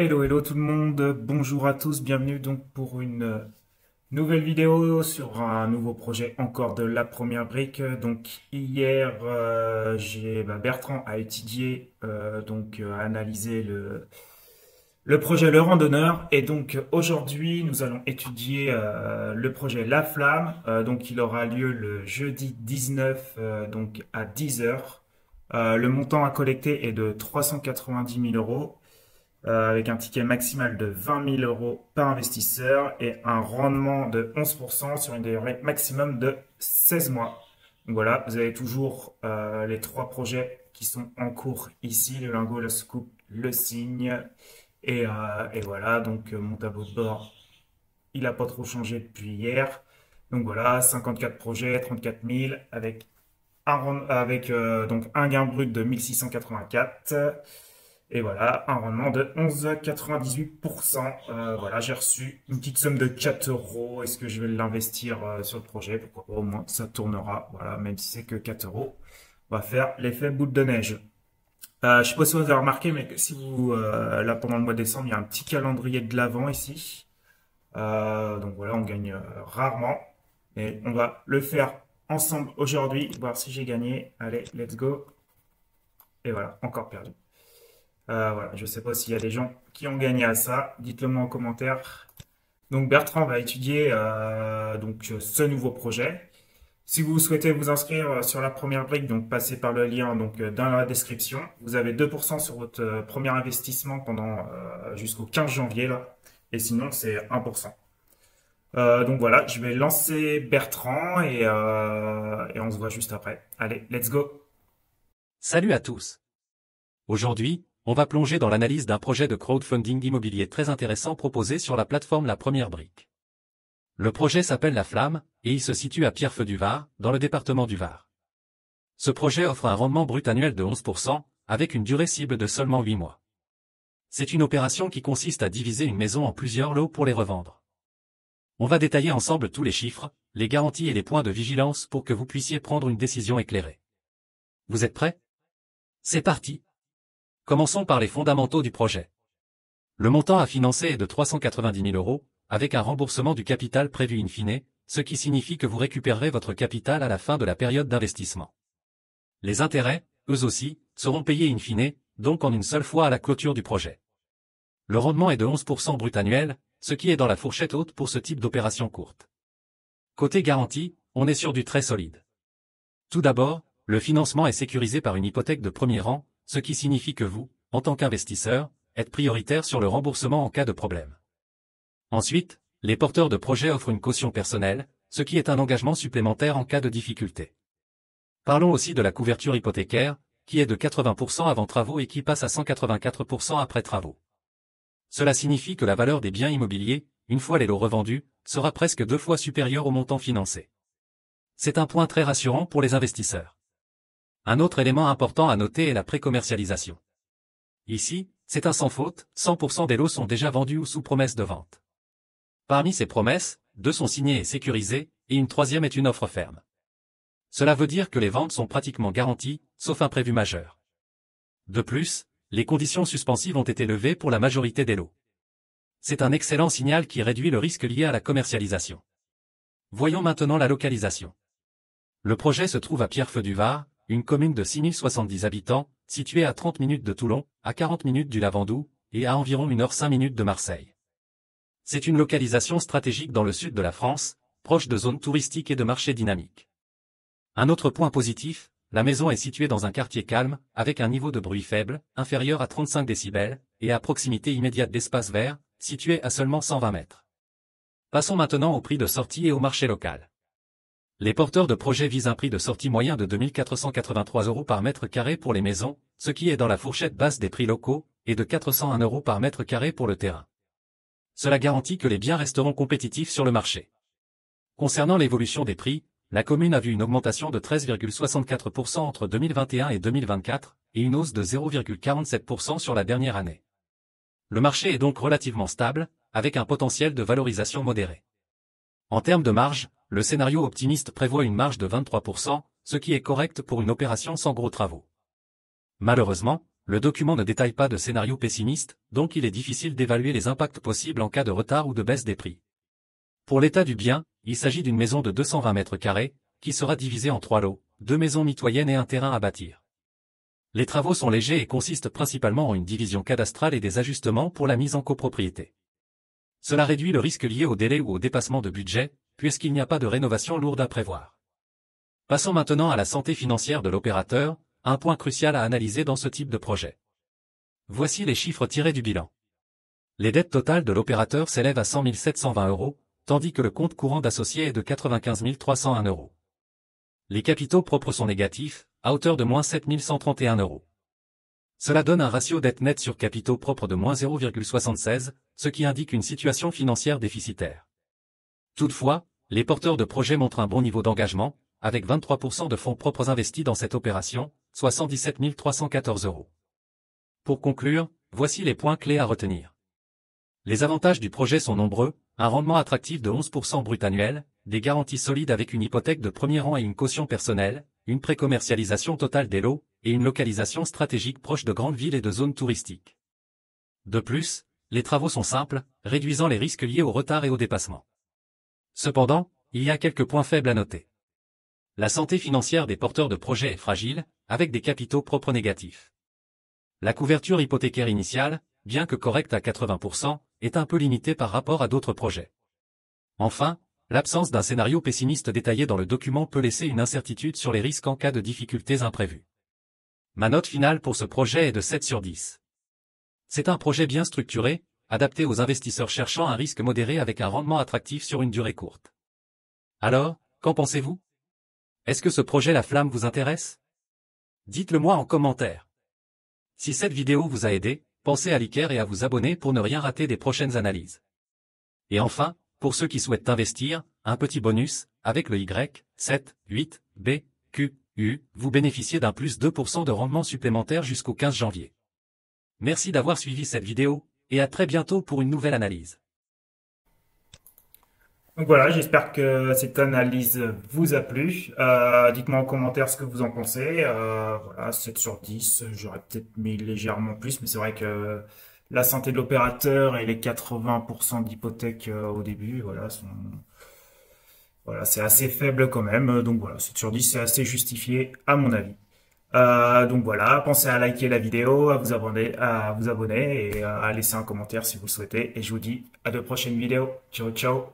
Hello, hello tout le monde, bonjour à tous, bienvenue donc pour une nouvelle vidéo sur un nouveau projet encore de la première brique. Donc hier, Bertrand a étudié, a analysé le projet Le Randonneur et donc aujourd'hui nous allons étudier le projet La Flamme. Donc il aura lieu le jeudi 19 donc à 10 heures. Le montant à collecter est de 390 000 euros avec un ticket maximal de 20 000 euros par investisseur et un rendement de 11% sur une durée maximum de 16 mois. Donc voilà, vous avez toujours les trois projets qui sont en cours ici, le lingot, le scoop, le cygne. Et voilà, donc mon tableau de bord, il n'a pas trop changé depuis hier. Donc voilà, 54 projets, 34 000 avec donc un gain brut de 1684. Et voilà, un rendement de 11,98%. Voilà, j'ai reçu une petite somme de 4 euros. Est-ce que je vais l'investir sur le projet? Pourquoi pas, au moins ça tournera. Voilà, même si c'est que 4 euros. On va faire l'effet boule de neige. Je sais pas si vous avez remarqué, mais si vous, là pendant le mois de décembre, il y a un petit calendrier de l'Avent ici. Donc voilà, on gagne rarement. Et on va le faire ensemble aujourd'hui, voir si j'ai gagné. Allez, let's go. Et voilà, encore perdu. Voilà, je ne sais pas s'il y a des gens qui ont gagné à ça. Dites-le moi en commentaire. Donc Bertrand va étudier ce nouveau projet. Si vous souhaitez vous inscrire sur la première brique, donc passez par le lien dans la description. Vous avez 2% sur votre premier investissement pendant jusqu'au 15 janvier là. Et sinon c'est 1%. Donc voilà, je vais lancer Bertrand et on se voit juste après. Allez, let's go. Salut à tous. Aujourd'hui, on va plonger dans l'analyse d'un projet de crowdfunding immobilier très intéressant proposé sur la plateforme La Première Brique. Le projet s'appelle La Flamme, et il se situe à Pierrefeu-du-Var, dans le département du Var. Ce projet offre un rendement brut annuel de 11%, avec une durée cible de seulement 8 mois. C'est une opération qui consiste à diviser une maison en plusieurs lots pour les revendre. On va détailler ensemble tous les chiffres, les garanties et les points de vigilance pour que vous puissiez prendre une décision éclairée. Vous êtes prêts? C'est parti! Commençons par les fondamentaux du projet. Le montant à financer est de 390 000 euros, avec un remboursement du capital prévu in fine, ce qui signifie que vous récupérerez votre capital à la fin de la période d'investissement. Les intérêts, eux aussi, seront payés in fine, donc en une seule fois à la clôture du projet. Le rendement est de 11% brut annuel, ce qui est dans la fourchette haute pour ce type d'opération courte. Côté garantie, on est sur du très solide. Tout d'abord, le financement est sécurisé par une hypothèque de premier rang, ce qui signifie que vous, en tant qu'investisseur, êtes prioritaire sur le remboursement en cas de problème. Ensuite, les porteurs de projet offrent une caution personnelle, ce qui est un engagement supplémentaire en cas de difficulté. Parlons aussi de la couverture hypothécaire, qui est de 80% avant travaux et qui passe à 184% après travaux. Cela signifie que la valeur des biens immobiliers, une fois les lots revendus, sera presque 2 fois supérieure au montant financé. C'est un point très rassurant pour les investisseurs. Un autre élément important à noter est la précommercialisation. Ici, c'est un sans faute, 100% des lots sont déjà vendus ou sous promesse de vente. Parmi ces promesses, 2 sont signées et sécurisées, et une troisième est une offre ferme. Cela veut dire que les ventes sont pratiquement garanties, sauf imprévu majeur. De plus, les conditions suspensives ont été levées pour la majorité des lots. C'est un excellent signal qui réduit le risque lié à la commercialisation. Voyons maintenant la localisation. Le projet se trouve à Pierrefeu-du-Var, une commune de 6070 habitants, située à 30 minutes de Toulon, à 40 minutes du Lavandou, et à environ 1h05 de Marseille. C'est une localisation stratégique dans le sud de la France, proche de zones touristiques et de marchés dynamiques. Un autre point positif, la maison est située dans un quartier calme, avec un niveau de bruit faible, inférieur à 35 décibels, et à proximité immédiate d'espaces verts, situés à seulement 120 mètres. Passons maintenant au prix de sortie et au marché local. Les porteurs de projets visent un prix de sortie moyen de 2 483 euros par mètre carré pour les maisons, ce qui est dans la fourchette basse des prix locaux, et de 401 euros par mètre carré pour le terrain. Cela garantit que les biens resteront compétitifs sur le marché. Concernant l'évolution des prix, la commune a vu une augmentation de 13,64% entre 2021 et 2024, et une hausse de 0,47% sur la dernière année. Le marché est donc relativement stable, avec un potentiel de valorisation modéré. En termes de marge, le scénario optimiste prévoit une marge de 23%, ce qui est correct pour une opération sans gros travaux. Malheureusement, le document ne détaille pas de scénario pessimiste, donc il est difficile d'évaluer les impacts possibles en cas de retard ou de baisse des prix. Pour l'état du bien, il s'agit d'une maison de 220 mètres carrés, qui sera divisée en 3 lots, 2 maisons mitoyennes et un terrain à bâtir. Les travaux sont légers et consistent principalement en une division cadastrale et des ajustements pour la mise en copropriété. Cela réduit le risque lié au délai ou au dépassement de budget, puisqu'il n'y a pas de rénovation lourde à prévoir. Passons maintenant à la santé financière de l'opérateur, un point crucial à analyser dans ce type de projet. Voici les chiffres tirés du bilan. Les dettes totales de l'opérateur s'élèvent à 100 720 €, tandis que le compte courant d'associé est de 95 301 €. Les capitaux propres sont négatifs, à hauteur de moins 7 131 €. Cela donne un ratio dette nette sur capitaux propres de moins 0,76, ce qui indique une situation financière déficitaire. Toutefois, les porteurs de projets montrent un bon niveau d'engagement, avec 23% de fonds propres investis dans cette opération, soit 117 314 €. Pour conclure, voici les points clés à retenir. Les avantages du projet sont nombreux, un rendement attractif de 11% brut annuel, des garanties solides avec une hypothèque de premier rang et une caution personnelle, une pré-commercialisation totale des lots, et une localisation stratégique proche de grandes villes et de zones touristiques. De plus, les travaux sont simples, réduisant les risques liés au retard et au dépassement. Cependant, il y a quelques points faibles à noter. La santé financière des porteurs de projets est fragile, avec des capitaux propres négatifs. La couverture hypothécaire initiale, bien que correcte à 80%, est un peu limitée par rapport à d'autres projets. Enfin, l'absence d'un scénario pessimiste détaillé dans le document peut laisser une incertitude sur les risques en cas de difficultés imprévues. Ma note finale pour ce projet est de 7 sur 10. C'est un projet bien structuré, adapté aux investisseurs cherchant un risque modéré avec un rendement attractif sur une durée courte. Alors, qu'en pensez-vous? Est-ce que ce projet La Flamme vous intéresse? Dites-le moi en commentaire. Si cette vidéo vous a aidé, pensez à liker et à vous abonner pour ne rien rater des prochaines analyses. Et enfin, pour ceux qui souhaitent investir, un petit bonus, avec le Y7-8-BQU, vous bénéficiez d'un plus 2% de rendement supplémentaire jusqu'au 15 janvier. Merci d'avoir suivi cette vidéo, et à très bientôt pour une nouvelle analyse. Donc voilà, j'espère que cette analyse vous a plu. Dites-moi en commentaire ce que vous en pensez. Voilà, 7 sur 10, j'aurais peut-être mis légèrement plus, mais c'est vrai que la santé de l'opérateur et les 80% d'hypothèque au début, voilà, c'est assez faible quand même. Donc voilà, 7 sur 10, c'est assez justifié à mon avis. Donc voilà, pensez à liker la vidéo, à vous abonner et à laisser un commentaire si vous le souhaitez. Et je vous dis à de prochaines vidéos. Ciao, ciao!